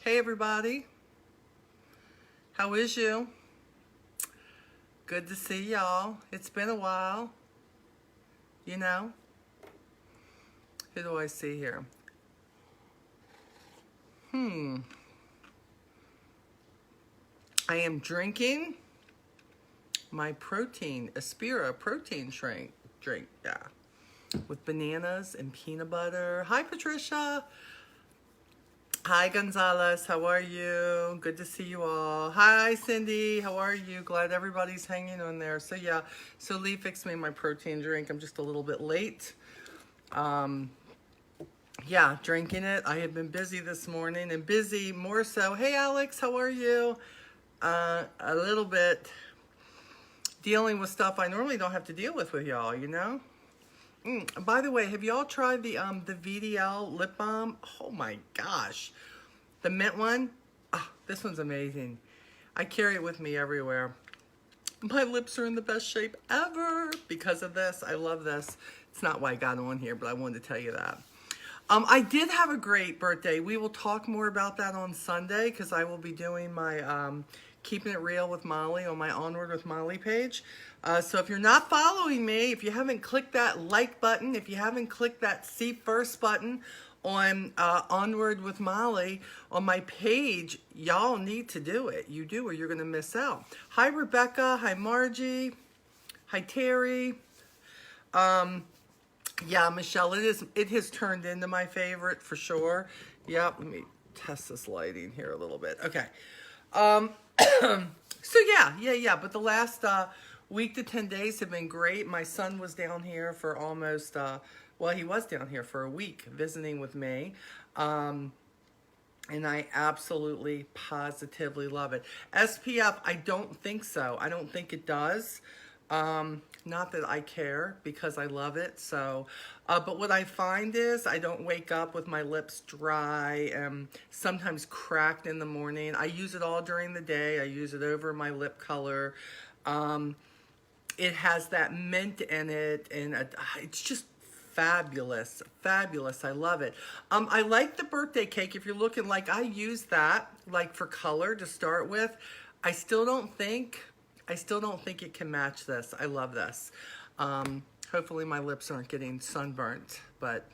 Hey everybody, how is you? Good to see y'all. It's been a while, you know. Who do I see here? I am drinking my protein, Aspira protein drink, yeah, with bananas and peanut butter. Hi Patricia. Hi Gonzalez, how are you? Good to see you all. Hi Cindy, how are you? Glad everybody's hanging on there. So yeah, so Lee fixed me my protein drink. I'm just a little bit late. Yeah, drinking it. I have been busy this morning and busy more so. Hey Alex, how are you? A little bit dealing with stuff I normally don't have to deal with y'all, you know? By the way, have y'all tried the VDL lip balm? Oh my gosh. The mint one? Oh, this one's amazing. I carry it with me everywhere. My lips are in the best shape ever because of this. I love this. It's not why I got on here, but I wanted to tell you that. I did have a great birthday. We will talk more about that on Sunday because I will be doing my Keeping It Real with Molly on my Onward with Molly page. So if you're not following me, if you haven't clicked that like button, if you haven't clicked that see first button on Onward with Molly on my page, y'all need to do it. You do or you're going to miss out. Hi Rebecca. Hi Margie. Hi Terry. Yeah, Michelle, it has turned into my favorite for sure. Yep, let me test this lighting here a little bit. Okay. So yeah. But the last week to 10 days have been great. My son was down here for almost, he was down here for a week visiting with me. And I absolutely, positively love it. SPF, I don't think so. I don't think it does. Not that I care because I love it. So, but what I find is I don't wake up with my lips dry and sometimes cracked in the morning. I use it all during the day. I use it over my lip color. It has that mint in it and it's just fabulous. I love it. I like the birthday cake. If you're looking, like I use that like for color to start with. I still don't think it can match this. I love this. Hopefully my lips aren't getting sunburnt, but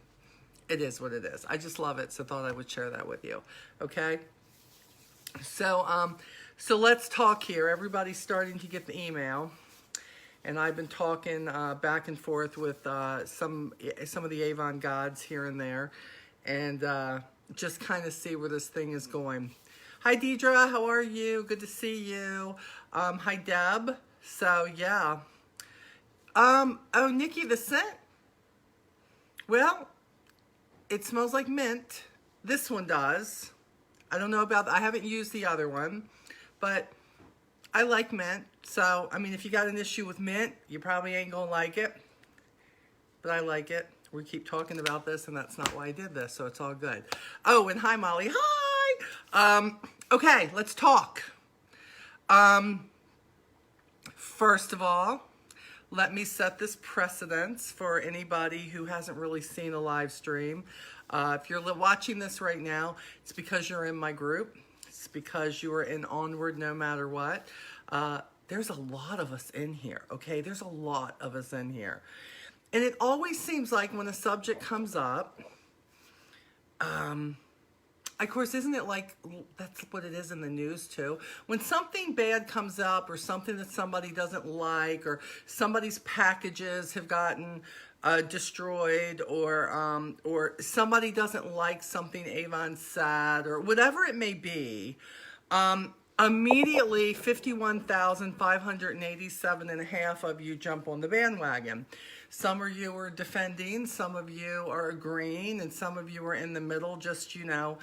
it is what it is. I just love it, so thought I would share that with you. Okay? So let's talk here. Everybody's starting to get the email, and I've been talking back and forth with some of the Avon gods here and there, and just kind of see where this thing is going. Hi, Deidre. How are you? Good to see you. Hi, Deb. So, yeah. Oh, Nikki, the scent? Well, it smells like mint. This one does. I don't know about, I haven't used the other one, but I like mint. So, I mean, if you got an issue with mint, you probably ain't gonna like it, but I like it. We keep talking about this, and that's not why I did this, so it's all good. Oh, and hi, Molly. Hi! Okay, let's talk. First of all, let me set this precedence for anybody who hasn't really seen a live stream. If you're watching this right now, it's because you're in my group. It's because you are in Onward no matter what. There's a lot of us in here, okay? There's a lot of us in here. And it always seems like when a subject comes up, of course, isn't it like, that's what it is in the news too? When something bad comes up or something that somebody doesn't like or somebody's packages have gotten destroyed or somebody doesn't like something Avon said or whatever it may be, immediately 51,587 and a half of you jump on the bandwagon. Some of you are defending, some of you are agreeing, and some of you are in the middle, just, you know,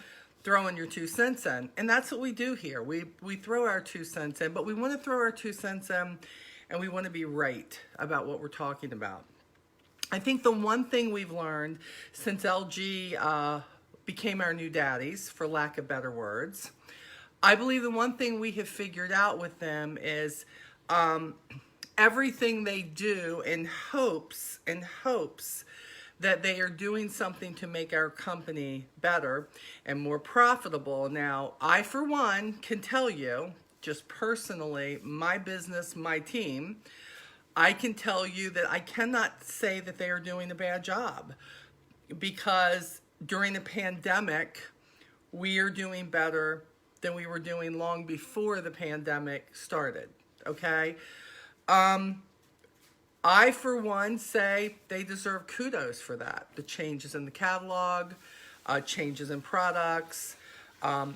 throwing your 2 cents in. And that's what we do here. We throw our 2 cents in, but we want to throw our 2 cents in and we want to be right about what we're talking about. I think the one thing we've learned since LG became our new daddies, for lack of better words, I believe the one thing we have figured out with them is everything they do in hopes that they are doing something to make our company better and more profitable. Now, I, for one, can tell you, just personally, my business, my team, I can tell you that I cannot say that they are doing a bad job, because during the pandemic, we are doing better than we were doing long before the pandemic started, okay? I, for one, say they deserve kudos for that. The changes in the catalog, changes in products,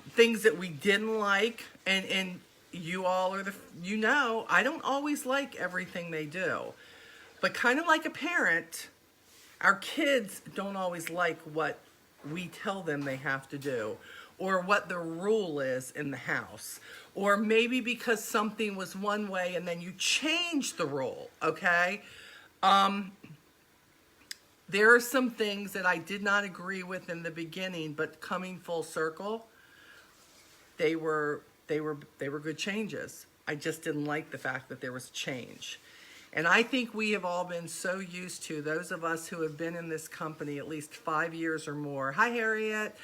things that we didn't like, and you all are I don't always like everything they do. But kind of like a parent, our kids don't always like what we tell them they have to do, or what the rule is in the house, or maybe because something was one way and then you change the rule, okay? There are some things that I did not agree with in the beginning, but coming full circle, they were good changes. I just didn't like the fact that there was change. And I think we have all been so used to, those of us who have been in this company at least 5 years or more. Hi, Harriet.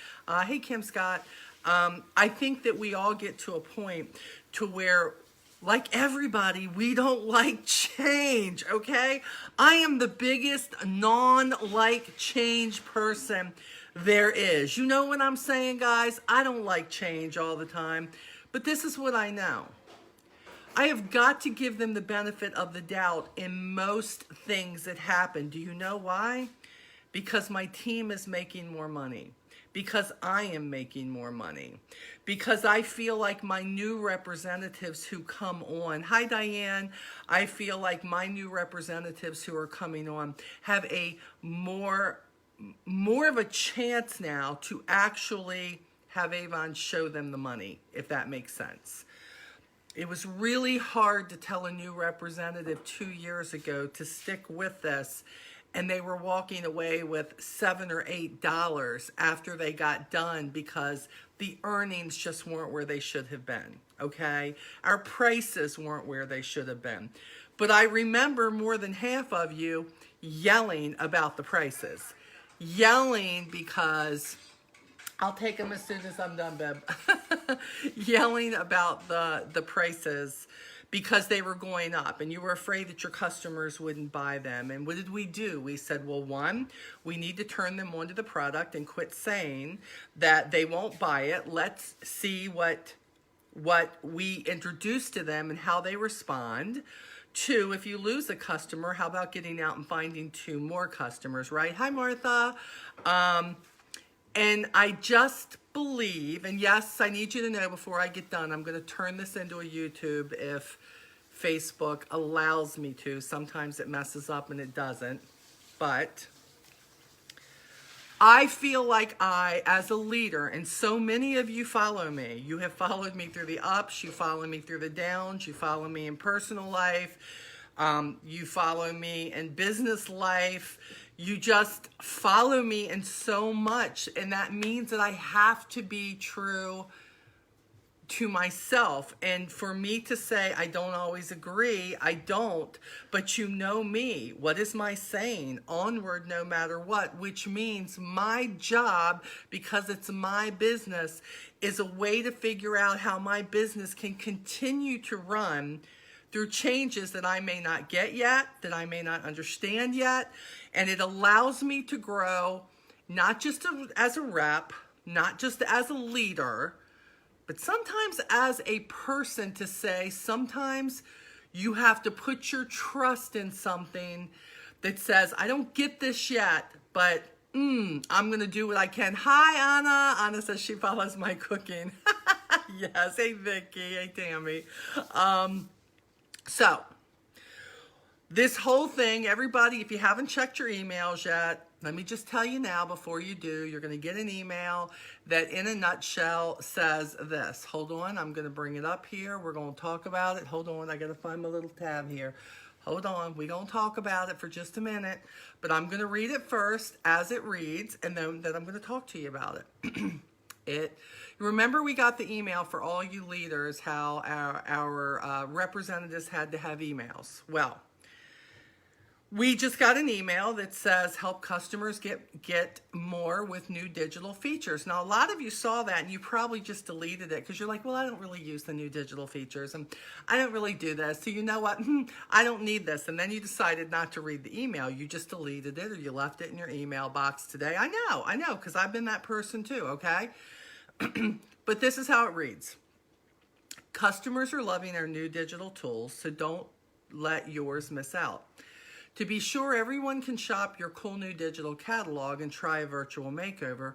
Hey, Kim Scott. I think that we all get to a point to where, like everybody, we don't like change, okay? I am the biggest non-like change person there is. You know what I'm saying, guys? I don't like change all the time, but this is what I know. I have got to give them the benefit of the doubt in most things that happen. Do you know why? Because my team is making more money. Because I am making more money. Because I feel like my new representatives who come on, hi Diane, I feel like my new representatives who are coming on have a more of a chance now to actually have Avon show them the money, if that makes sense. It was really hard to tell a new representative 2 years ago to stick with this, and they were walking away with $7 or $8 after they got done because the earnings just weren't where they should have been, okay? Our prices weren't where they should have been. But I remember more than half of you yelling about the prices. Yelling because... I'll take them as soon as I'm done, Beb. Yelling about the prices because they were going up and you were afraid that your customers wouldn't buy them. And what did we do? We said, well, one, we need to turn them onto the product and quit saying that they won't buy it. Let's see what we introduce to them and how they respond. Two, if you lose a customer, how about getting out and finding 2 more customers, right? Hi, Martha. And I just believe, and yes, I need you to know before I get done, I'm going to turn this into a YouTube if Facebook allows me to. Sometimes it messes up and it doesn't. But I feel like I, as a leader, and so many of you follow me. You have followed me through the ups. You follow me through the downs. You follow me in personal life. You follow me in business life. You just follow me in so much, and that means that I have to be true to myself. And for me to say I don't always agree, I don't, but you know me. What is my saying? Onward no matter what, which means my job, because it's my business, is a way to figure out how my business can continue to run through changes that I may not get yet, that I may not understand yet. And it allows me to grow, not just as a rep, not just as a leader, but sometimes as a person, to say sometimes you have to put your trust in something that says, I don't get this yet, but I'm going to do what I can. Hi, Anna. Anna says she follows my cooking. Yes. Hey, Vicky. Hey, Tammy. So, this whole thing, everybody, if you haven't checked your emails yet, let me just tell you now before you do, you're going to get an email that in a nutshell says this. Hold on, I'm going to bring it up here. We're going to talk about it. Hold on, I got to find my little tab here. Hold on, we're going to talk about it for just a minute, but I'm going to read it first as it reads, and then I'm going to talk to you about it. Remember, we got the email for all you leaders, how our representatives had to have emails. Well, We just got an email that says help customers get more with new digital features. Now, a lot of you saw that and you probably just deleted it because you're like, well, I don't really use the new digital features and I don't really do this. So you know what? I don't need this. And then you decided not to read the email. You just deleted it or you left it in your email box today. I know, because I've been that person too, okay? But this is how it reads. Customers are loving our new digital tools, so don't let yours miss out. To be sure everyone can shop your cool new digital catalog and try a virtual makeover,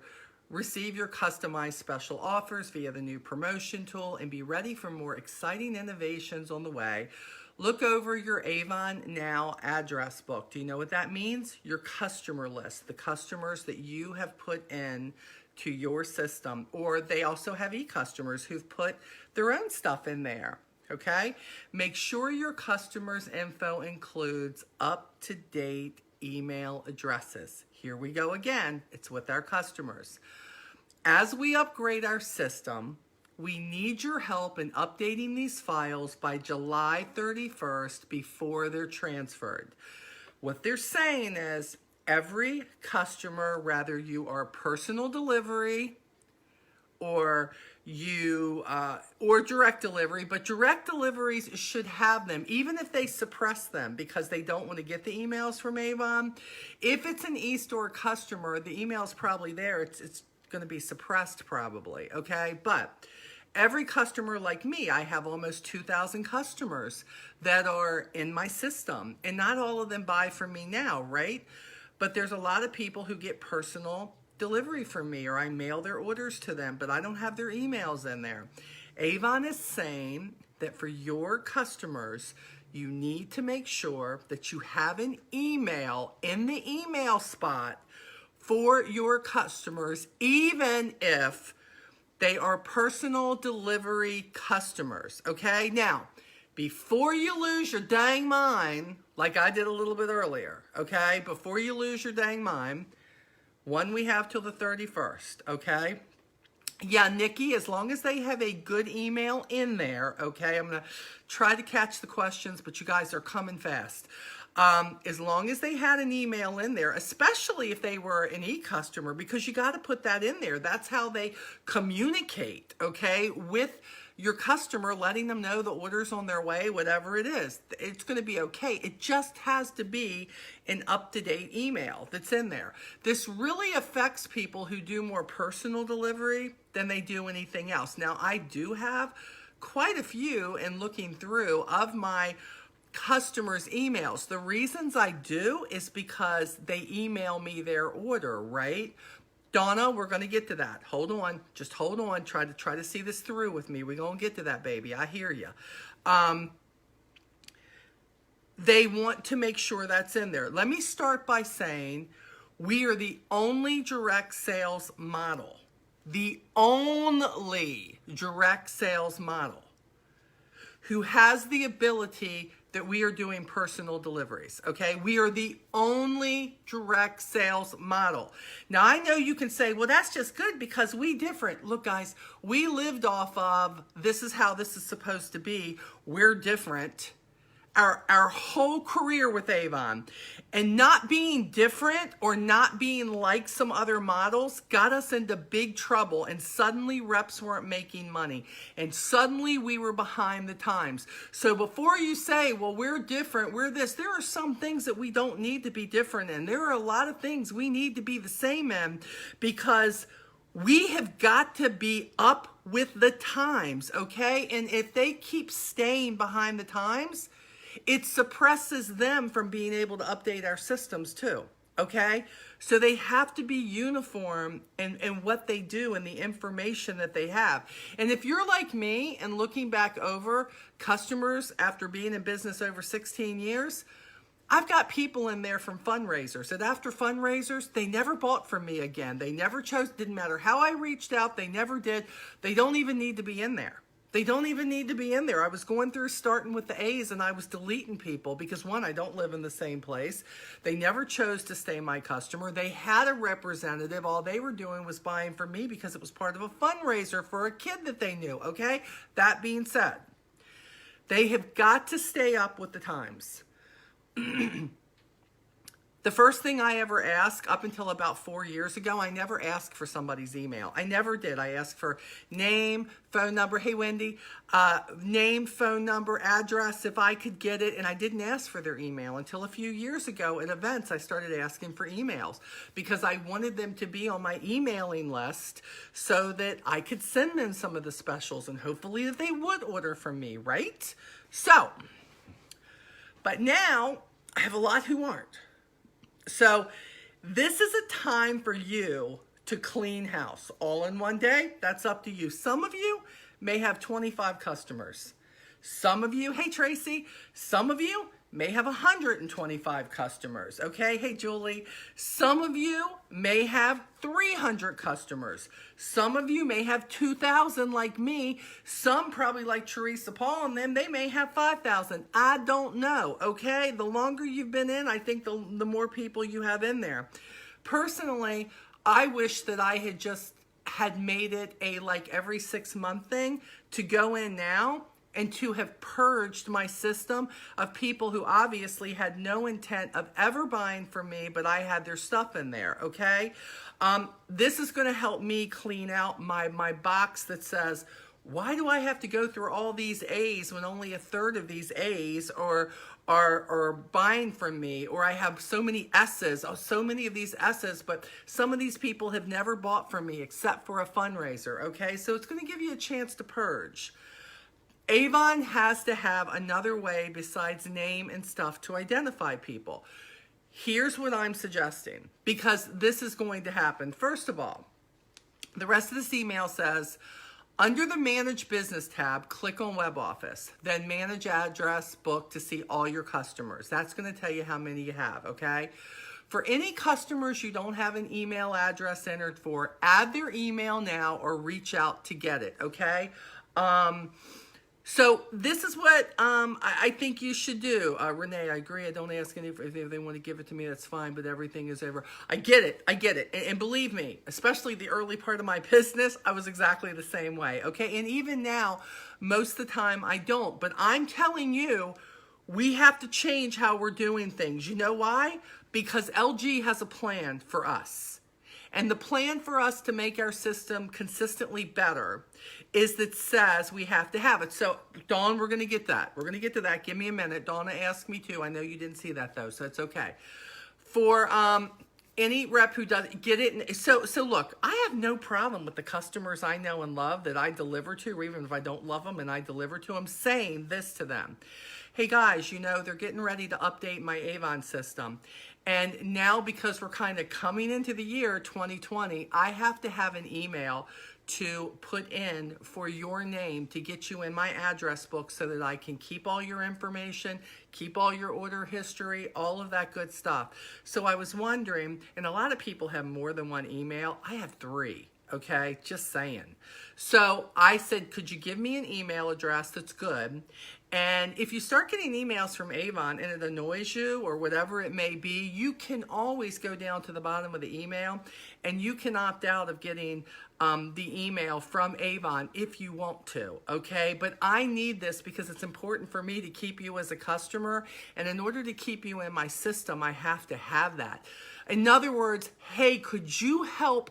receive your customized special offers via the new promotion tool, and be ready for more exciting innovations on the way, look over your Avon Now address book. Do you know what that means? Your customer list, the customers that you have put in to your system, or they also have e-customers who've put their own stuff in there. Okay, make sure your customers' info includes up-to-date email addresses. Here we go again. It's with our customers. As we upgrade our system, we need your help in updating these files by July 31st before they're transferred. What they're saying is every customer, whether you are personal delivery or or direct delivery, but direct deliveries should have them, even if they suppress them because they don't want to get the emails from Avon. If it's an e-store customer, the email's probably there. It's going to be suppressed probably, okay? But every customer like me, I have almost 2,000 customers that are in my system, and not all of them buy from me now, right? But there's a lot of people who get personal delivery from me, or I mail their orders to them, but I don't have their emails in there. Avon is saying that for your customers, you need to make sure that you have an email in the email spot for your customers, even if they are personal delivery customers, okay? Now, before you lose your dang mind, like I did a little bit earlier, okay? Before you lose your dang mind, one we have till the 31st, okay? Yeah, Nikki, as long as they have a good email in there, okay? I'm going to try to catch the questions, but you guys are coming fast. As long as they had an email in there, especially if they were an e-customer, because you got to put that in there. That's how they communicate, okay, with your customer, letting them know the order's on their way, whatever it is. It's going to be okay. It just has to be an up-to-date email that's in there. This really affects people who do more personal delivery than they do anything else. Now, I do have quite a few in looking through of my customers' emails. The reasons I do is because they email me their order, right? Donna, we're going to get to that. Hold on. Just hold on. Try to see this through with me. We're going to get to that, baby. I hear you. They want to make sure that's in there. Let me start by saying we are the only direct sales model. The only direct sales model who has the ability that we are doing personal deliveries, okay? We are the only direct sales model. Now, I know you can say, well, that's just good because we different. Look, guys, we lived off of this is how this is supposed to be. We're different. Our whole career with Avon, and not being different or not being like some other models got us into big trouble, and suddenly reps weren't making money, and suddenly we were behind the times. So before you say, well, we're different, we're this, there are some things that we don't need to be different in. There are a lot of things we need to be the same in, because we have got to be up with the times, okay? And if they keep staying behind the times, it suppresses them from being able to update our systems too, okay? So they have to be uniform in what they do and the information that they have. And if you're like me and looking back over customers after being in business over 16 years, I've got people in there from fundraisers that after fundraisers, they never bought from me again. They never chose, didn't matter how I reached out, they never did. They don't even need to be in there. They don't even need to be in there. I was going through starting with the A's and I was deleting people because, one, I don't live in the same place. They never chose to stay my customer. They had a representative. All they were doing was buying from me because it was part of a fundraiser for a kid that they knew, okay? That being said, they have got to stay up with the times. The first thing I ever asked up until about 4 years ago, I never asked for somebody's email. I never did. I asked for name, phone number. Hey, Wendy, name, phone number, address, if I could get it. And I didn't ask for their email until a few years ago at events. I started asking for emails because I wanted them to be on my emailing list so that I could send them some of the specials and hopefully that they would order from me, right? So, but now I have a lot who aren't. So this is a time for you to clean house all in one day. That's up to you. Some of you may have 25 customers. Some of you, hey Tracy, some of you may have 125 customers, okay? Hey Julie, some of you may have 300 customers. Some of you may have 2,000 like me. Some probably like Teresa Paul and them, they may have 5,000. I don't know, okay? The longer you've been in, I think the more people you have in there. Personally, I wish that I had made it a like every 6-month thing to go in now and to have purged my system of people who obviously had no intent of ever buying from me, but I had their stuff in there, okay? This is gonna help me clean out my box that says, why do I have to go through all these A's when only a third of these A's are buying from me, or I have so many S's, so many of these S's, but some of these people have never bought from me except for a fundraiser, okay? So it's gonna give you a chance to purge. Avon has to have another way besides name and stuff to identify people. Here's what I'm suggesting, because this is going to happen. First of all, the rest of this email says, under the Manage Business tab, click on Web Office, then Manage Address Book to see all your customers. That's going to tell you how many you have, okay? For any customers you don't have an email address entered for, add their email now or reach out to get it, okay? So this is what I think you should do. Renee, I agree. I don't ask any if they want to give it to me, that's fine, but everything is over. I get it. And believe me, especially the early part of my business, I was exactly the same way, okay? And even now, most of the time I don't. But I'm telling you, we have to change how we're doing things. You know why? Because LG has a plan for us. And the plan for us to make our system consistently better is that says we have to have it. So, Dawn, we're going to get that. We're going to get to that. Give me a minute. Donna asked me too. I know you didn't see that, though, so it's okay. For any rep who does get it. So look, I have no problem with the customers I know and love that I deliver to, or even if I don't love them and I deliver to them, saying this to them. Hey, guys, you know, they're getting ready to update my Avon system. And now, because we're kind of coming into the year 2020, I have to have an email to put in for your name to get you in my address book so that I can keep all your information, keep all your order history, all of that good stuff. So I was wondering, and a lot of people have more than one email. I have 3. Okay, just saying. So I said, could you give me an email address that's good? And if you start getting emails from Avon and it annoys you or whatever it may be, you can always go down to the bottom of the email and you can opt out of getting the email from Avon if you want to, okay? But I need this because it's important for me to keep you as a customer. And in order to keep you in my system, I have to have that. In other words, hey, could you help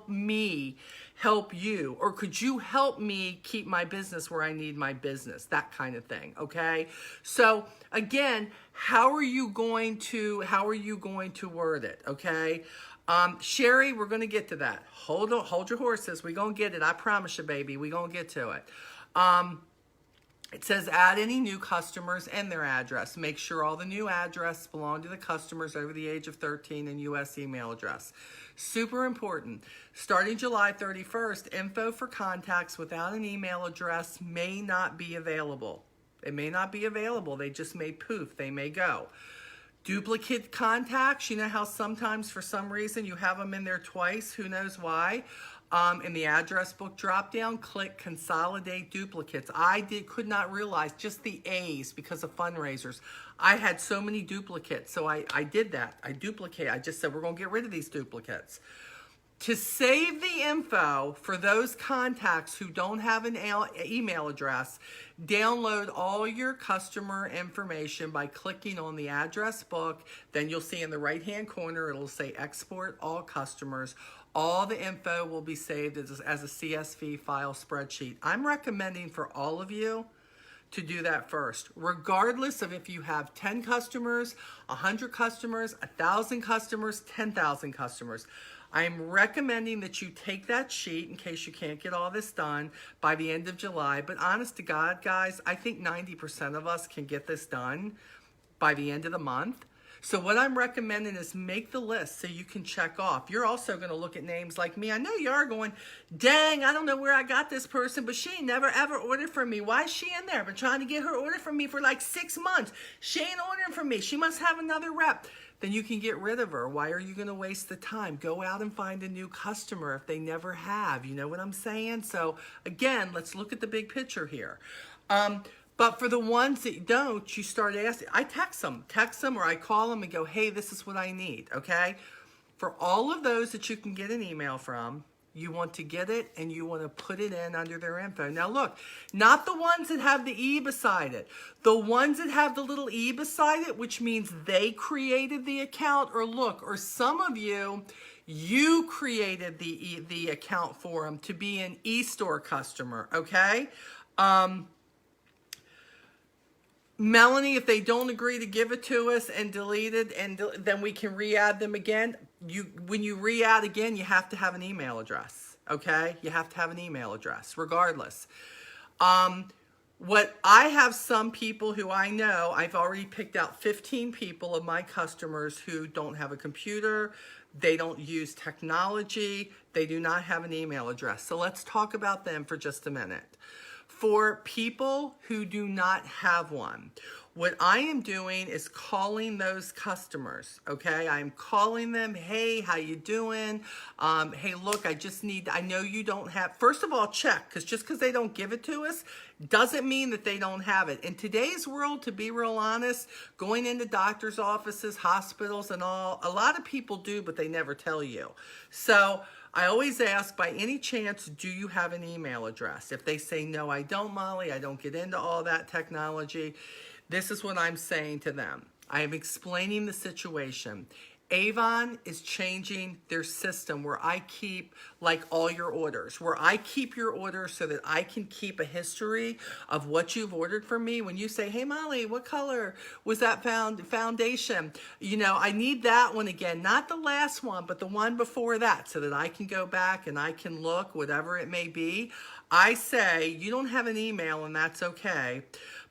me help you, or could you help me keep my business where I need my business, that kind of thing, okay? So again, how are you going to word it, okay? Sherry, we're going to get to that. Hold your horses. We're going to get it. I promise you, baby. We're going to get to it. It says add any new customers and their address. Make sure all the new address belong to the customers over the age of 13 and U.S. email address. Super important. Starting July 31st, info for contacts without an email address may not be available. It may not be available. They just may poof. They may go. Duplicate contacts, you know how sometimes for some reason you have them in there twice, who knows why. In the address book drop down, click consolidate duplicates. Could not realize just the A's because of fundraisers. I had so many duplicates, so I did that. I just said we're going to get rid of these duplicates. To save the info for those contacts who don't have an email address, download all your customer information by clicking on the address book. Then you'll see in the right-hand corner, it'll say export all customers. All the info will be saved as a CSV file spreadsheet. I'm recommending for all of you to do that first, regardless of if you have 10 customers, 100 customers, 1,000 customers, 10,000 customers. I'm recommending that you take that sheet in case you can't get all this done by the end of July. But honest to God, guys, I think 90% of us can get this done by the end of the month. So what I'm recommending is make the list so you can check off. You're also going to look at names like me. I know you are going, dang, I don't know where I got this person, but she never ever ordered from me. Why is she in there? I've been trying to get her order from me for like 6 months. She ain't ordering from me. She must have another rep. Then you can get rid of her. Why are you going to waste the time? Go out and find a new customer if they never have. You know what I'm saying? So again, let's look at the big picture here. But for the ones that don't, you start asking. I text them or I call them and go, hey, this is what I need, okay? For all of those that you can get an email from, you want to get it and you want to put it in under their info. Now look, not the ones that have the E beside it. The ones that have the little E beside it, which means they created the account, or some of you, you created the account for them to be an e-store customer, okay? Melanie, if they don't agree to give it to us and delete it, and then we can re-add them again. When you re-add again, you have to have an email address, okay? You have to have an email address, regardless. What I have some people who I know, I've already picked out 15 people of my customers who don't have a computer, they don't use technology, they do not have an email address. So let's talk about them for just a minute. For people who do not have one, what I am doing is calling those customers, okay? I'm calling them, hey, how you doing? Hey, look, I know you don't have, first of all, check, because just because they don't give it to us doesn't mean that they don't have it. In today's world, to be real honest, going into doctor's offices, hospitals and all, a lot of people do, but they never tell you. So I always ask, by any chance, do you have an email address? If they say, no, I don't, Molly, I don't get into all that technology, this is what I'm saying to them. I am explaining the situation. Avon is changing their system where I keep like all your orders, where I keep your orders so that I can keep a history of what you've ordered from me. When you say, hey, Molly, what color was that foundation? You know, I need that one again, not the last one, but the one before that, so that I can go back and I can look, whatever it may be. I say, you don't have an email and that's okay.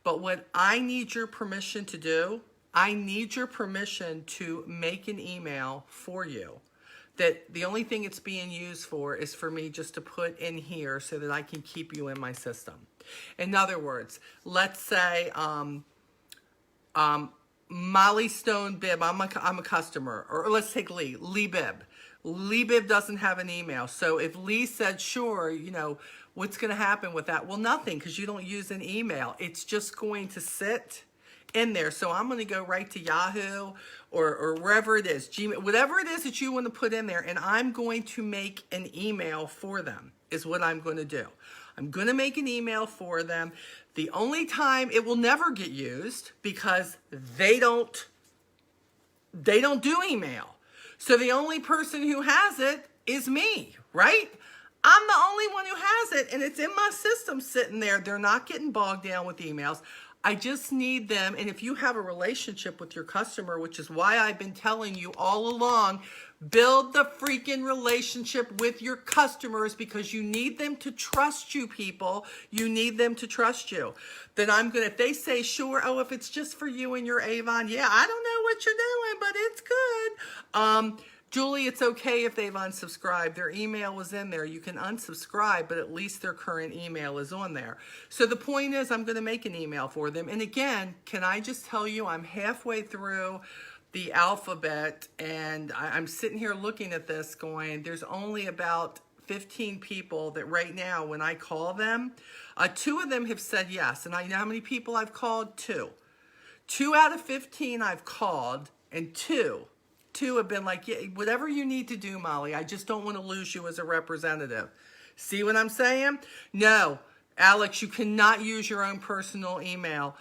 But what I need your permission to do, I need your permission to make an email for you. That the only thing it's being used for is for me just to put in here so that I can keep you in my system. In other words, let's say Molly Stone Bibb, I'm a customer, or let's take Lee Bibb. Lee Bibb doesn't have an email. So if Lee said, sure, you know, what's going to happen with that? Well, nothing, because you don't use an email. It's just going to sit in there. So I'm going to go right to Yahoo or wherever it is, Gmail, whatever it is that you want to put in there, and I'm going to make an email for them is what I'm going to do. I'm going to make an email for them. The only time it will never get used because they don't do email. So the only person who has it is me, right? I'm the only one who has it, and it's in my system sitting there. They're not getting bogged down with emails. I just need them, and if you have a relationship with your customer, which is why I've been telling you all along, build the freaking relationship with your customers, because you need them to trust you, people. You need them to trust you. Then I'm going to, if they say, sure, oh, if it's just for you and your Avon, yeah, I don't know what you're doing, but it's good. Julie, it's okay if they've unsubscribed. Their email was in there. You can unsubscribe, but at least their current email is on there. So the point is, I'm going to make an email for them. And again, can I just tell you, I'm halfway through the alphabet, and I'm sitting here looking at this going, there's only about 15 people that right now, when I call them, 2 of them have said yes. And I know how many people I've called? 2. 2 out of 15 I've called, and 2 too have been like, yeah, whatever you need to do, Molly. I just don't want to lose you as a representative. See what I'm saying? No, Alex, you cannot use your own personal email.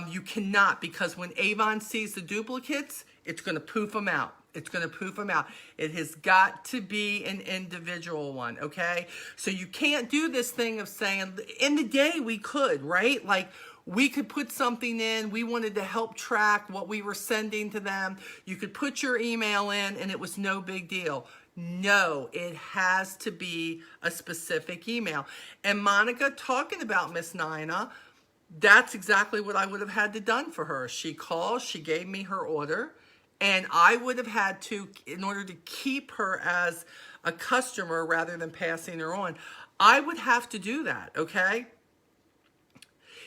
You cannot, because when Avon sees the duplicates, it's going to poof them out. It's going to poof them out. It has got to be an individual one, okay? So you can't do this thing of saying, in the day we could, right? Like, we could put something in. We wanted to help track what we were sending to them. You could put your email in and it was no big deal. No, it has to be a specific email. And Monica, talking about Miss Nina, that's exactly what I would have had to done for her. She called, she gave me her order, and I would have had to, in order to keep her as a customer rather than passing her on, I would have to do that, okay?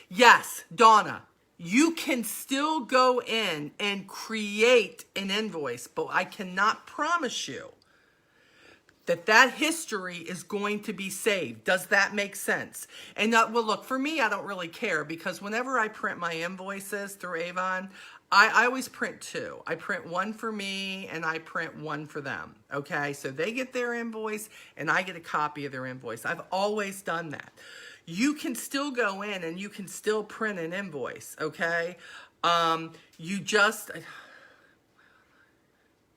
Yes, Donna, you can still go in and create an invoice, but I cannot promise you that history is going to be saved. Does that make sense? And well, look, for me, I don't really care, because whenever I print my invoices through Avon, I always print two. I print one for me and I print one for them. Okay, so they get their invoice and I get a copy of their invoice. I've always done that. You can still go in and you can still print an invoice. Okay, you just.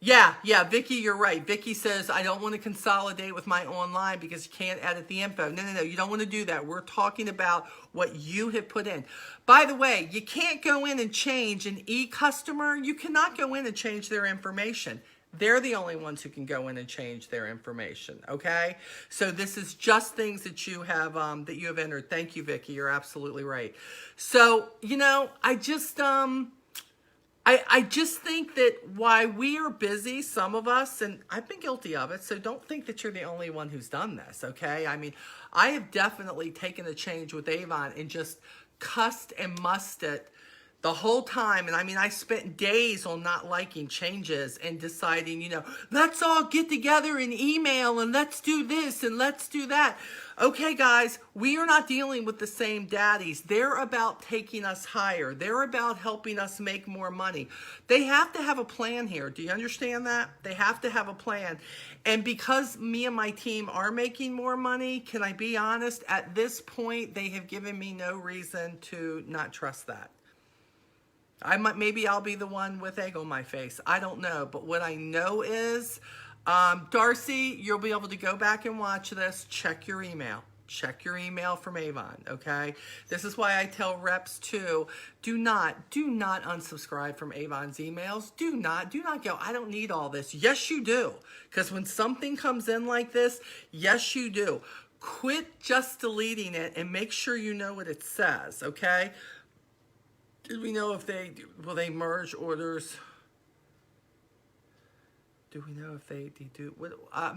Yeah, Vicky, you're right. Vicky says, I don't want to consolidate with my online because you can't edit the info. No, you don't want to do that. We're talking about what you have put in. By the way, you can't go in and change an e-customer. You cannot go in and change their information. They're the only ones who can go in and change their information, okay? So this is just things that you have entered. Thank you, Vicky. You're absolutely right. So, I just... I just think that while we are busy, some of us, and I've been guilty of it, so don't think that you're the only one who's done this, okay? I mean, I have definitely taken a change with Avon and just cussed and mussed it the whole time. And I mean, I spent days on not liking changes and deciding, let's all get together and email and let's do this and let's do that. Okay, guys, we are not dealing with the same daddies. They're about taking us higher. They're about helping us make more money. They have to have a plan here. Do you understand that? They have to have a plan. And because me and my team are making more money, can I be honest? At this point, they have given me no reason to not trust that. Maybe I'll be the one with egg on my face. I don't know. But what I know is, Darcy, you'll be able to go back and watch this. Check your email. Check your email from Avon, okay? This is why I tell reps too, do not unsubscribe from Avon's emails. Do not go, I don't need all this. Yes, you do. Because when something comes in like this, yes, you do. Quit just deleting it and make sure you know what it says, okay? Did we know if will they merge orders? Do we know if they do?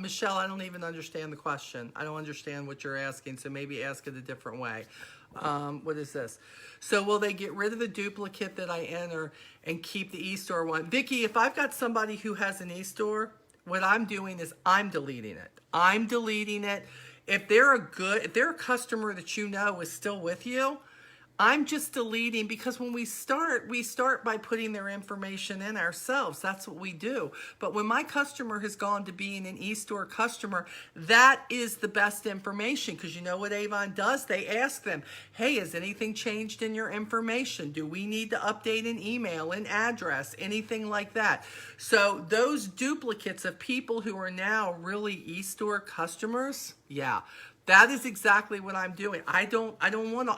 Michelle, I don't even understand the question. I don't understand what you're asking, so maybe ask it a different way. What is this? So will they get rid of the duplicate that I enter and keep the e-store one? Vicky, if I've got somebody who has an e-store, what I'm doing is I'm deleting it. I'm deleting it. If they're a customer that is still with you, I'm just deleting, because when we start by putting their information in ourselves. That's what we do. But when my customer has gone to being an e-store customer, that is the best information, because you know what Avon does? They ask them, hey, has anything changed in your information? Do we need to update an email, an address, anything like that? So those duplicates of people who are now really e-store customers, yeah. That is exactly what I'm doing. I don't want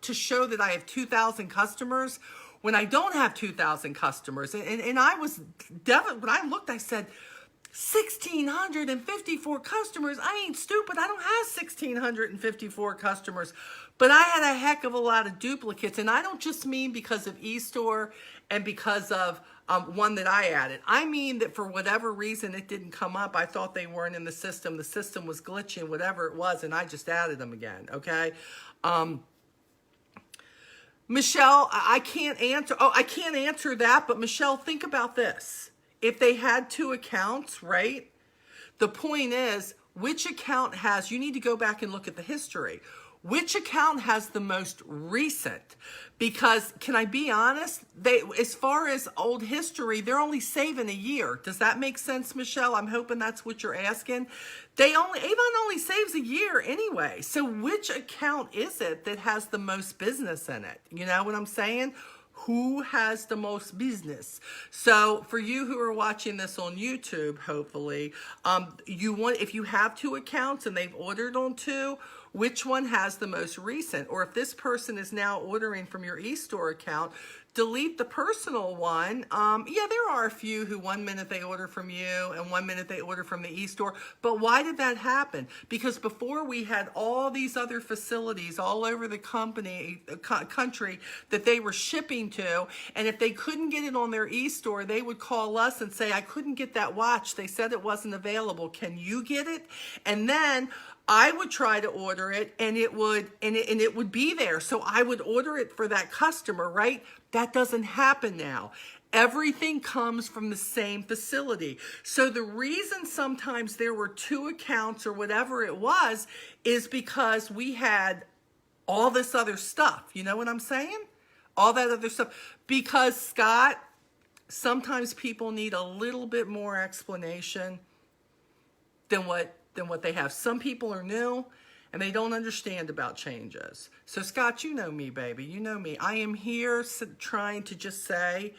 to show that I have 2,000 customers when I don't have 2,000 customers. And I was definitely, when I looked, I said, 1,654 customers. I ain't stupid. I don't have 1,654 customers. But I had a heck of a lot of duplicates. And I don't just mean because of eStore and because of one that I added. I mean that for whatever reason it didn't come up. I thought they weren't in the system. The system was glitching, whatever it was, and I just added them again, okay? Michelle, I can't answer. Oh, I can't answer that, but Michelle, think about this. If they had two accounts, right? The point is, which account you need to go back and look at the history. which account has the most recent? Because can I be honest? They, as far as old history, they're only saving a year. Does that make sense, Michelle? I'm hoping that's what you're asking. Avon only saves a year anyway. So which account is it that has the most business in it? You know what I'm saying? Who has the most business? So for you who are watching this on YouTube, hopefully, if you have two accounts and they've ordered on two, which one has the most recent? Or if this person is now ordering from your eStore account, delete the personal one. Yeah, there are a few who 1 minute they order from you and 1 minute they order from the eStore. But why did that happen? Because before we had all these other facilities all over the country that they were shipping to. And if they couldn't get it on their eStore, they would call us and say, I couldn't get that watch. They said it wasn't available. Can you get it? And then I would try to order it and it would be there. So I would order it for that customer, right? That doesn't happen now. Everything comes from the same facility. So the reason sometimes there were two accounts or whatever it was is because we had all this other stuff. You know what I'm saying? All that other stuff. Because, Scott, sometimes people need a little bit more explanation than what they have. Some people are new and they don't understand about changes. So Scott, you know me, baby. You know me. I am here trying to just say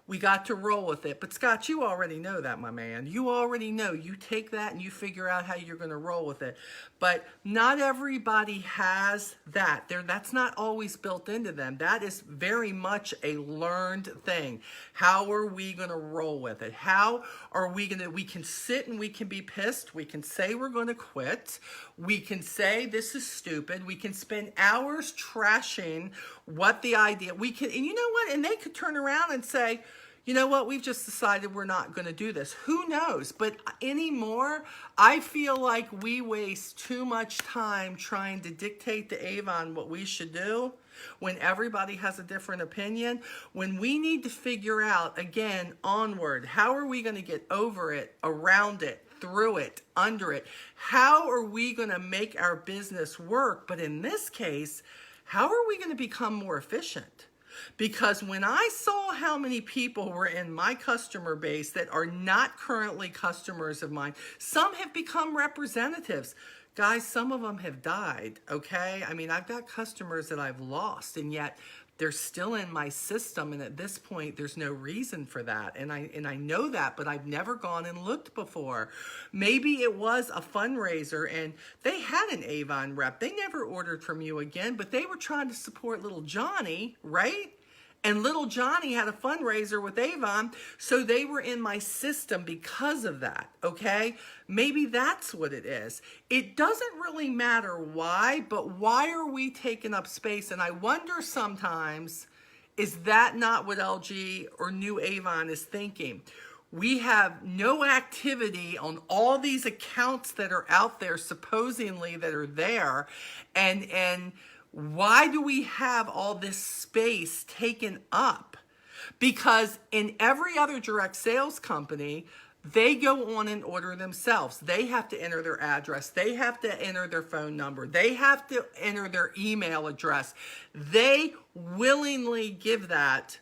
we got to roll with it. But Scott, you already know that, my man. You already know. You take that and you figure out how you're going to roll with it. But not everybody has that. That's not always built into them. That is very much a learned thing. How are we going to roll with it? How are we going to, we can sit and we can be pissed. We can say we're going to quit. We can say this is stupid. We can spend hours trashing what the idea, we can, and you know what? And they could turn around and say, you know what, we've just decided we're not going to do this. Who knows? But anymore, I feel like we waste too much time trying to dictate to Avon what we should do when everybody has a different opinion. When we need to figure out, again, onward, how are we going to get over it, around it, through it, under it? How are we going to make our business work? But in this case, how are we going to become more efficient? Because when I saw how many people were in my customer base that are not currently customers of mine, some have become representatives. Guys, some of them have died, okay? I mean, I've got customers that I've lost, and yet they're still in my system, and at this point, there's no reason for that. And I know that, but I've never gone and looked before. Maybe it was a fundraiser, and they had an Avon rep. They never ordered from you again, but they were trying to support little Johnny, right? And little Johnny had a fundraiser with Avon, so they were in my system because of that, okay? Maybe that's what it is. It doesn't really matter why, but why are we taking up space? And I wonder sometimes, is that not what LG or New Avon is thinking? We have no activity on all these accounts that are out there, supposedly that are there, and why do we have all this space taken up? Because in every other direct sales company, they go on and order themselves. They have to enter their address. They have to enter their phone number. They have to enter their email address. They willingly give that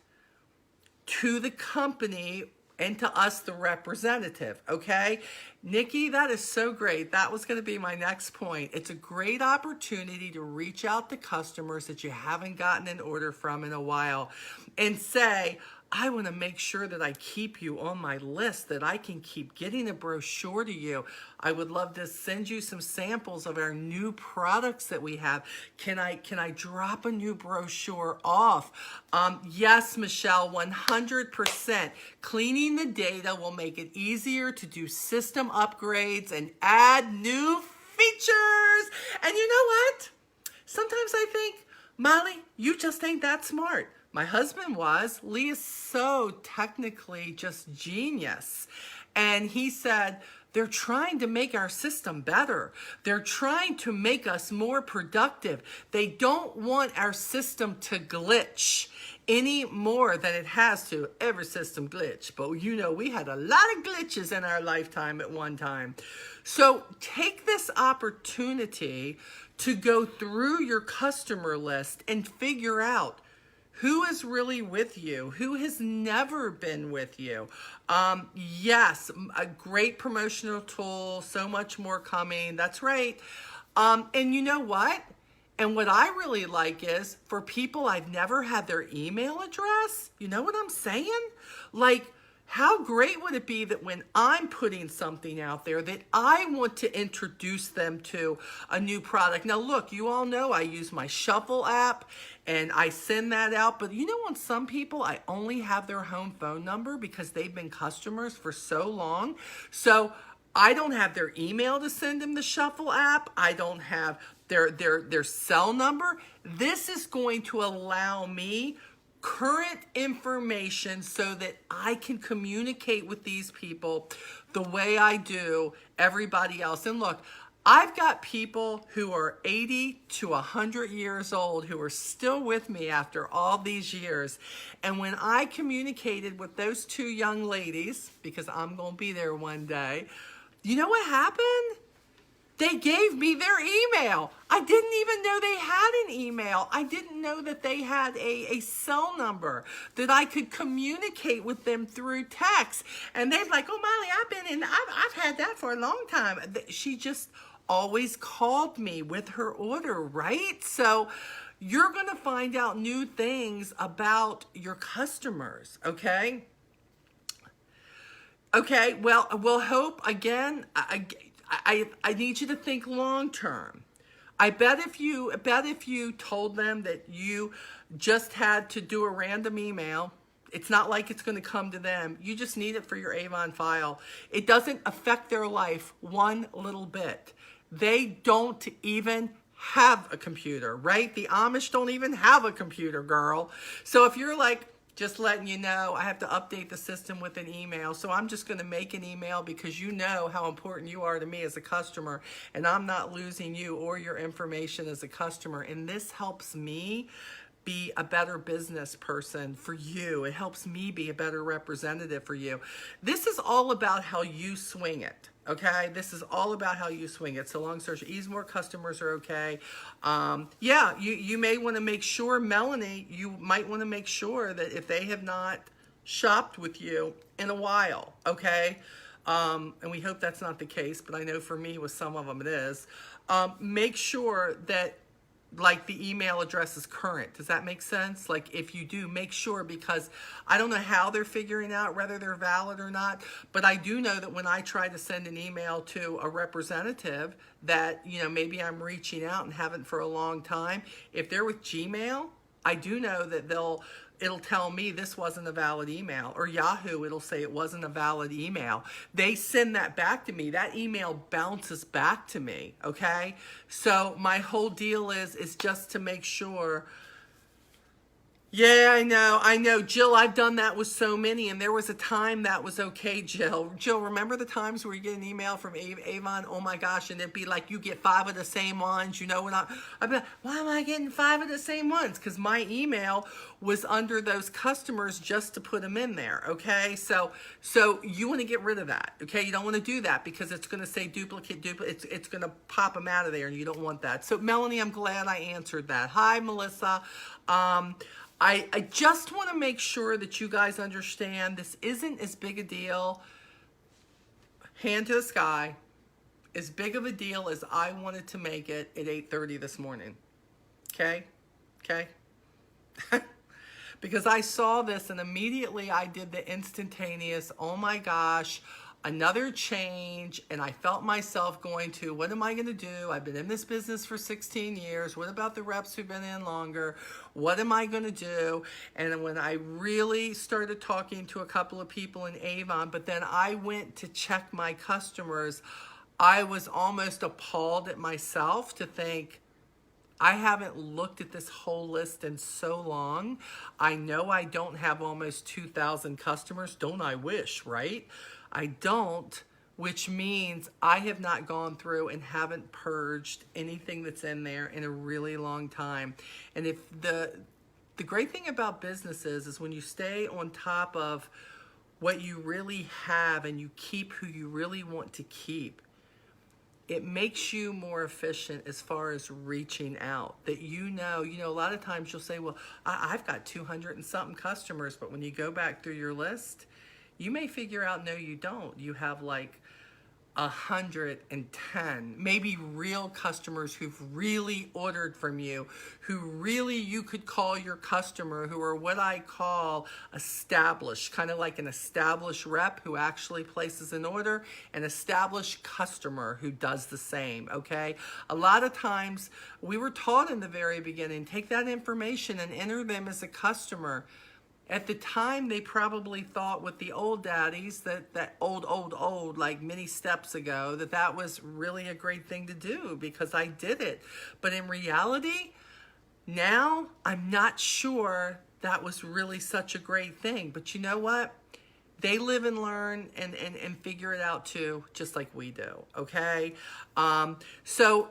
to the company and to us, the representative, okay? Nikki, that is so great. That was going to be my next point. It's a great opportunity to reach out to customers that you haven't gotten an order from in a while and say, I want to make sure that I keep you on my list, that I can keep getting a brochure to you. I would love to send you some samples of our new products that we have. Can I drop a new brochure off? Yes, Michelle, 100%. Cleaning the data will make it easier to do system upgrades and add new features. And you know what? Sometimes I think, Molly, you just ain't that smart. My husband was. Lee is so technically just genius. And he said, they're trying to make our system better. They're trying to make us more productive. They don't want our system to glitch any more than it has to. Every system glitch, but you know, we had a lot of glitches in our lifetime at one time. So take this opportunity to go through your customer list and figure out who is really with you, who has never been with you. Yes, a great promotional tool, so much more coming. That's right. And you know what? And what I really like is for people I've never had their email address, you know what I'm saying? Like, how great would it be that when I'm putting something out there that I want to introduce them to a new product? Now, look, you all know I use my Shuffle app and I send that out. But you know, on some people, I only have their home phone number because they've been customers for so long. So I don't have their email to send them the Shuffle app. I don't have their cell number. This is going to allow me current information so that I can communicate with these people the way I do everybody else. And look, I've got people who are 80 to 100 years old who are still with me after all these years. And when I communicated with those two young ladies, because I'm going to be there one day, you know what happened? They gave me their email. I didn't even know they had an email. I didn't know that they had a cell number that I could communicate with them through text. And they're like, oh, Molly, I've had that for a long time. She just always called me with her order, right? So you're going to find out new things about your customers, okay? Okay, well, we'll hope, again, I need you to think long term. I bet if you told them that you just had to do a random email, it's not like it's going to come to them. You just need it for your Avon file. It doesn't affect their life one little bit. They don't even have a computer, right? The Amish don't even have a computer, girl. So if you're like, just letting you know, I have to update the system with an email. So I'm just going to make an email because you know how important you are to me as a customer. And I'm not losing you or your information as a customer. And this helps me be a better business person for you. It helps me be a better representative for you. This is all about how you swing it. Okay, this is all about how you swing it. So long search, ease more customers are okay. Yeah, you may want to make sure, Melanie, you might want to make sure that if they have not shopped with you in a while, okay? And we hope that's not the case, but I know for me with some of them it is. Make sure that like the email address is current. Does that make sense? Like if you do, make sure, because I don't know how they're figuring out whether they're valid or not, but I do know that when I try to send an email to a representative that, you know, maybe I'm reaching out and haven't for a long time, if they're with Gmail, I do know that it'll tell me this wasn't a valid email, or Yahoo, it'll say it wasn't a valid email. They send that back to me. That email bounces back to me, okay? So my whole deal is just to make sure. Yeah, I know. Jill, I've done that with so many, and there was a time that was okay, Jill. Jill, remember the times where you get an email from Avon? Oh my gosh, and it'd be like you get 5 of the same ones, you know, and I'd be like, why am I getting 5 of the same ones? Because my email was under those customers just to put them in there, okay? So you want to get rid of that, okay? You don't want to do that because it's going to say duplicate. It's going to pop them out of there, and you don't want that. So Melanie, I'm glad I answered that. Hi, Melissa. I just want to make sure that you guys understand this isn't as big a deal, hand to the sky, as big of a deal as I wanted to make it at 8:30 this morning. Okay? Because I saw this and immediately I did the instantaneous, oh my gosh, another change, and I felt myself going to, what am I going to do? I've been in this business for 16 years. What about the reps who've been in longer? What am I going to do? And when I really started talking to a couple of people in Avon, but then I went to check my customers, I was almost appalled at myself to think, I haven't looked at this whole list in so long. I know I don't have almost 2,000 customers. Don't I wish, right? I don't, which means I have not gone through and haven't purged anything that's in there in a really long time. And if the the great thing about businesses is when you stay on top of what you really have and you keep who you really want to keep, it makes you more efficient as far as reaching out. That you know, a lot of times you'll say, well, I've got 200 and something customers, but when you go back through your list, you may figure out, no, you don't. You have like 110, maybe real customers who've really ordered from you, who really you could call your customer, who are what I call established, kind of like an established rep who actually places an order, an established customer who does the same, okay? A lot of times we were taught in the very beginning, take that information and enter them as a customer. At the time, they probably thought with the old daddies that old, like many steps ago, that was really a great thing to do because I did it. But in reality, now I'm not sure that was really such a great thing. But you know what? They live and learn and figure it out too, just like we do, okay? So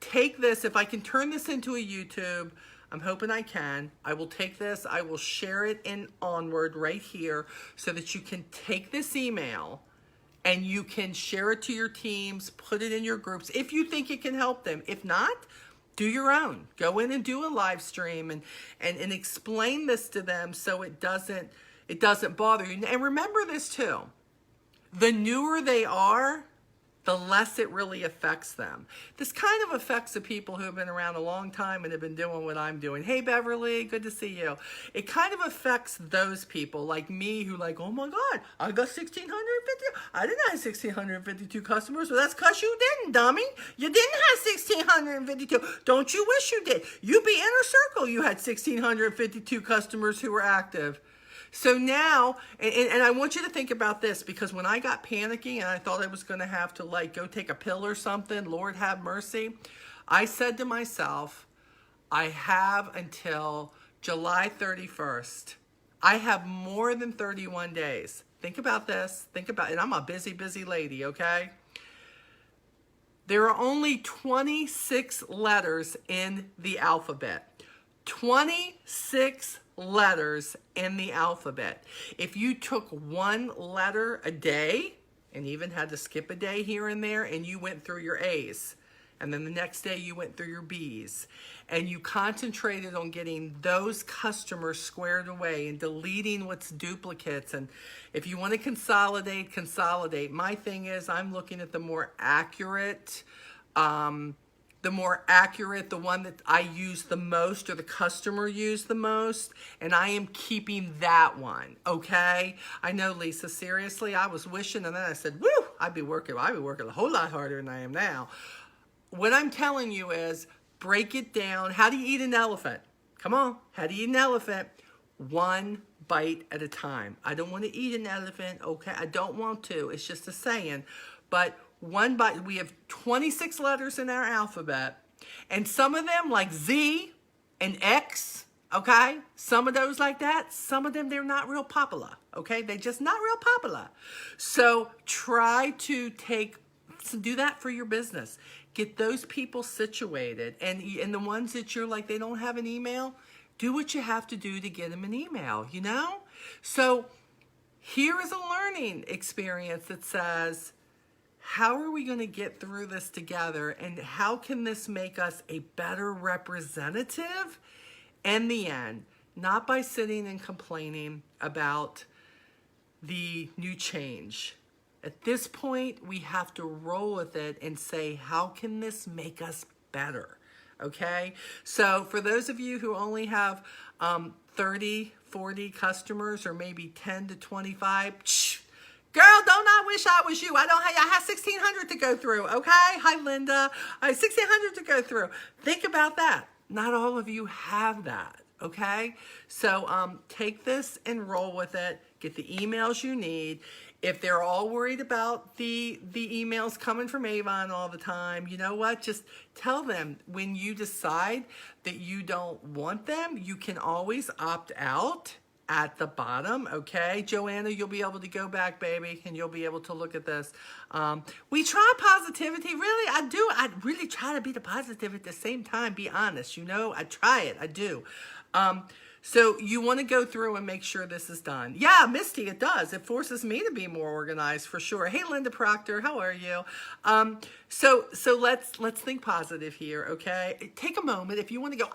take this, if I can turn this into a YouTube, I'm hoping I can. I will take this, I will share it in Onward right here so that you can take this email and you can share it to your teams, put it in your groups if you think it can help them. If not, do your own. Go in and do a live stream and explain this to them so it doesn't bother you. And remember this too, the newer they are, the less it really affects them. This kind of affects the people who have been around a long time and have been doing what I'm doing. Hey, Beverly, good to see you. It kind of affects those people like me who like, oh my God, I got 1,650. I didn't have 1,652 customers. Well, that's because you didn't, dummy. You didn't have 1,652. Don't you wish you did? You be inner circle. You had 1,652 customers who were active. So now, and I want you to think about this, because when I got panicky and I thought I was going to have to like go take a pill or something, Lord have mercy, I said to myself, I have until July 31st. I have more than 31 days. Think about this. And I'm a busy, busy lady, okay? There are only 26 letters in the alphabet. 26 letters in the alphabet. If you took one letter a day and even had to skip a day here and there and you went through your A's and then the next day you went through your B's and you concentrated on getting those customers squared away and deleting what's duplicates, and if you want to consolidate. My thing is I'm looking at the more accurate, the one that I use the most or the customer used the most, and I am keeping that one, okay? I know, Lisa, seriously, I was wishing, and then I said, woo, I'd be working a whole lot harder than I am now. What I'm telling you is break it down. How do you eat an elephant? Come on, how do you eat an elephant? One bite at a time. I don't want to eat an elephant, okay? I don't want to. It's just a saying, but one bite. We have 26 letters in our alphabet, and some of them like Z and X, okay? Some of those like that, some of them, they're not real popular, okay? They're just not real popular. So try to do that for your business. Get those people situated, and the ones that you're like, they don't have an email, do what you have to do to get them an email, you know? So here is a learning experience that says, how are we going to get through this together, and how can this make us a better representative in the end? Not by sitting and complaining about the new change. At this point, we have to roll with it and say, how can this make us better? Okay? So for those of you who only have 30, 40 customers, or maybe 10 to 25, girl, don't I wish I was you. I have 1,600 to go through, okay? Hi, Linda. I have 1,600 to go through. Think about that. Not all of you have that, okay? So take this and roll with it. Get the emails you need. If they're all worried about the emails coming from Avon all the time, you know what? Just tell them when you decide that you don't want them, you can always opt out at the bottom, okay? Joanna, you'll be able to go back, baby, and you'll be able to look at this. We try positivity, really, I do. I really try to be the positive at the same time, be honest, you know? I try it, I do. So you want to go through and make sure this is done. Yeah, Misty, it does. It forces me to be more organized for sure. Hey, Linda Proctor, how are you? So let's think positive here, okay? Take a moment if you want to go.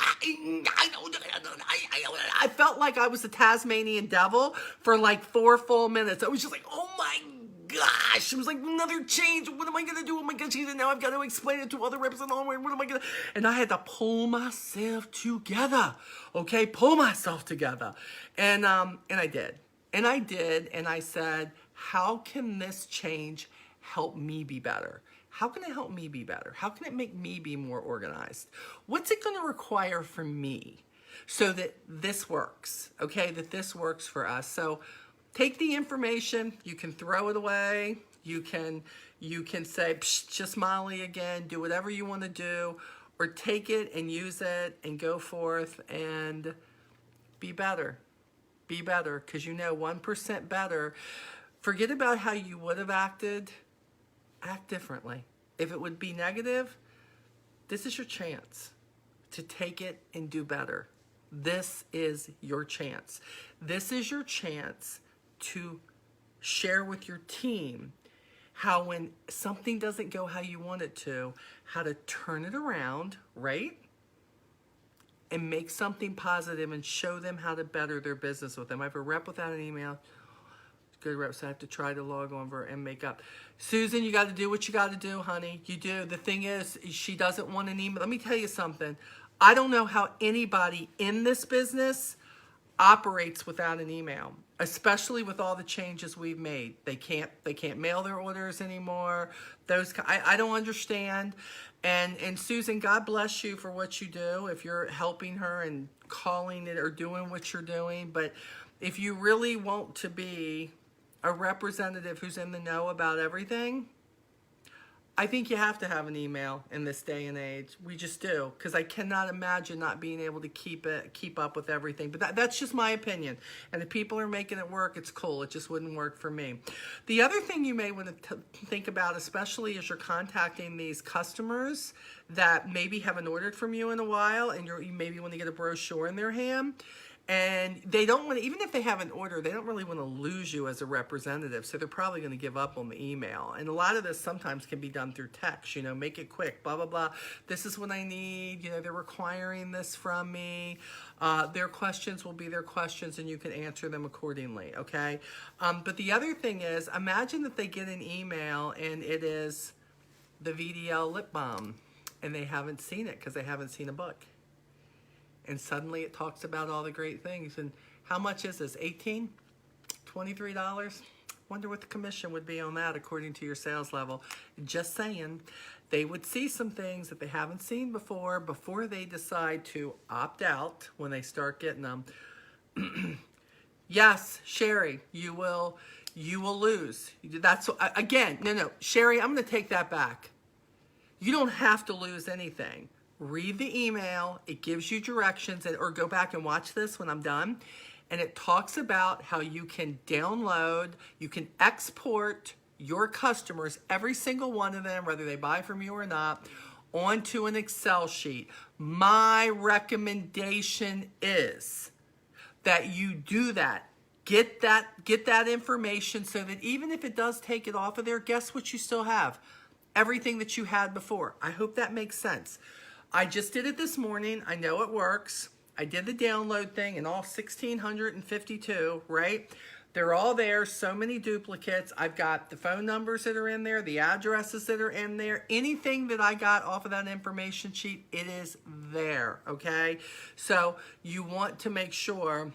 I felt like I was the Tasmanian devil for like 4 full minutes. I was just like, oh my gosh, it was like another change. What am I gonna do? Oh my gosh, and now I've got to explain it to other reps and all. What am I gonna? And I had to pull myself together. Okay, pull myself together, and I did, and I said, how can this change help me be better? How can it help me be better? How can it make me be more organized? What's it going to require from me so that this works? Okay, that this works for us. So take the information, you can throw it away, you can say, just Molly again, do whatever you want to do, or take it and use it and go forth and be better. Be better, because you know 1% better. Forget about how you would have acted. Act differently. If it would be negative, this is your chance to take it and do better. This is your chance. This is your chance to share with your team how when something doesn't go how you want it to, how to turn it around, right? And make something positive and show them how to better their business with them. I have a rep without an email. Good reps. I have to try to log over and make up. Susan, you got to do what you got to do, honey. You do. The thing is, she doesn't want an email. Let me tell you something. I don't know how anybody in this business operates without an email, especially with all the changes we've made. They can't mail their orders anymore. I don't understand. And Susan, God bless you for what you do. If you're helping her and calling it or doing what you're doing, but if you really want to be a representative who's in the know about everything, I think you have to have an email in this day and age. We just do, because I cannot imagine not being able to keep up with everything. But that's just my opinion. And if people are making it work, it's cool. It just wouldn't work for me. The other thing you may want to think about, especially as you're contacting these customers that maybe haven't ordered from you in a while, and you maybe want to get a brochure in their hand, and they don't want to, even if they have an order, they don't really want to lose you as a representative. So they're probably going to give up on the email. And a lot of this sometimes can be done through text, you know, make it quick, blah, blah, blah. This is what I need. You know, they're requiring this from me. Their questions will be their questions and you can answer them accordingly. Okay. But the other thing is, imagine that they get an email and it is the VDL lip balm and they haven't seen it because they haven't seen a book. And suddenly it talks about all the great things. And how much is this? $18? $23? Wonder what the commission would be on that according to your sales level. Just saying, they would see some things that they haven't seen before they decide to opt out when they start getting them. Yes, Sherry, you will lose. That's again, no, Sherry, I'm going to take that back. You don't have to lose anything. Read the email, it gives you directions, or go back and watch this when I'm done. And it talks about how you can download, you can export your customers, every single one of them, whether they buy from you or not, onto an Excel sheet. My recommendation is that you do that. Get that information so that even if it does take it off of there, guess what you still have? Everything that you had before. I hope that makes sense. I just did it this morning. I know it works. I did the download thing and all 1,652, right? They're all there, so many duplicates. I've got the phone numbers that are in there, the addresses that are in there. Anything that I got off of that information sheet, it is there, okay? So you want to make sure.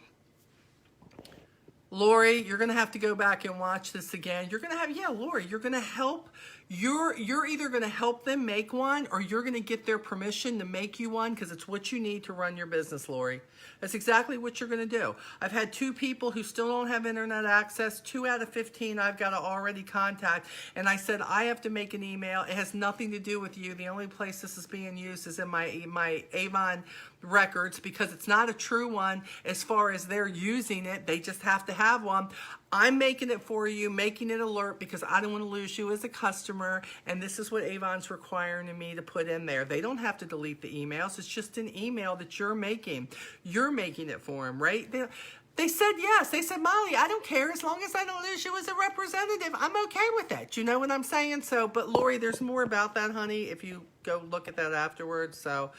Lori, you're going to have to go back and watch this again. You're going to have, yeah, Lori, you're going to help. You're either going to help them make one or you're going to get their permission to make you one because it's what you need to run your business, Lori. That's exactly what you're going to do. I've had 2 people who still don't have internet access. 2 out of 15 I've got to already contact. And I said, I have to make an email. It has nothing to do with you. The only place this is being used is in my Avon records because it's not a true one as far as they're using it. They just have to have one. I'm making it for you, making it alert because I don't want to lose you as a customer, and this is what Avon's requiring me to put in there. They don't have to delete the emails. It's just an email that you're making. You're making it for them, right? They said yes. They said, Molly, I don't care as long as I don't lose you as a representative. I'm okay with that. You know what I'm saying? So, but Lori, there's more about that, honey, if you go look at that afterwards. So,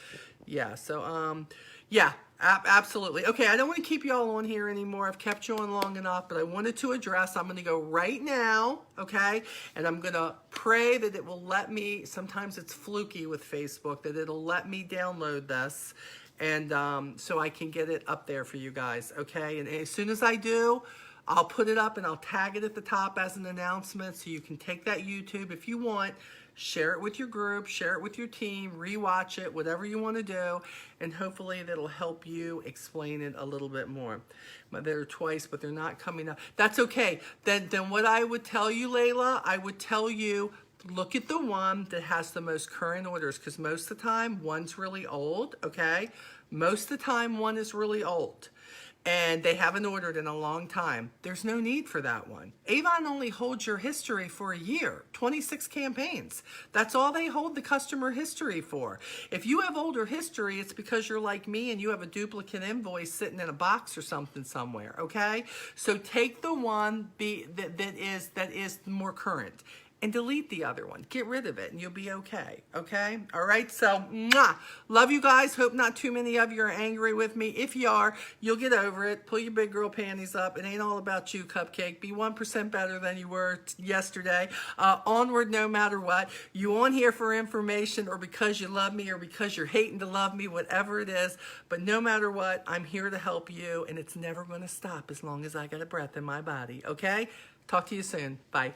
yeah. So, yeah, absolutely. Okay, I don't want to keep you all on here anymore. I've kept you on long enough, but I wanted to address, I'm going to go right now, okay? And I'm going to pray that it will let me, sometimes it's fluky with Facebook, that it'll let me download this. And so I can get it up there for you guys, okay? And as soon as I do, I'll put it up and I'll tag it at the top as an announcement so you can take that YouTube if you want, share it with your group, share it with your team, rewatch it, whatever you want to do, and hopefully that'll help you explain it a little bit more. They're twice, but they're not coming up. That's okay. Then what I would tell you, Layla, I would tell you, look at the one that has the most current orders because most of the time one's really old, okay? Most of the time one is really old and they haven't ordered in a long time. There's no need for that one. Avon only holds your history for a year, 26 campaigns. That's all they hold the customer history for. If you have older history, it's because you're like me and you have a duplicate invoice sitting in a box or something somewhere, okay? So take the one that is more current and delete the other one. Get rid of it and you'll be okay, okay? All right, so mwah. Love you guys. Hope not too many of you are angry with me. If you are, you'll get over it. Pull your big girl panties up. It ain't all about you, Cupcake. Be 1% better than you were yesterday. Onward no matter what. You on here for information or because you love me or because you're hating to love me, whatever it is. But no matter what, I'm here to help you and it's never going to stop as long as I got a breath in my body, okay? Talk to you soon. Bye.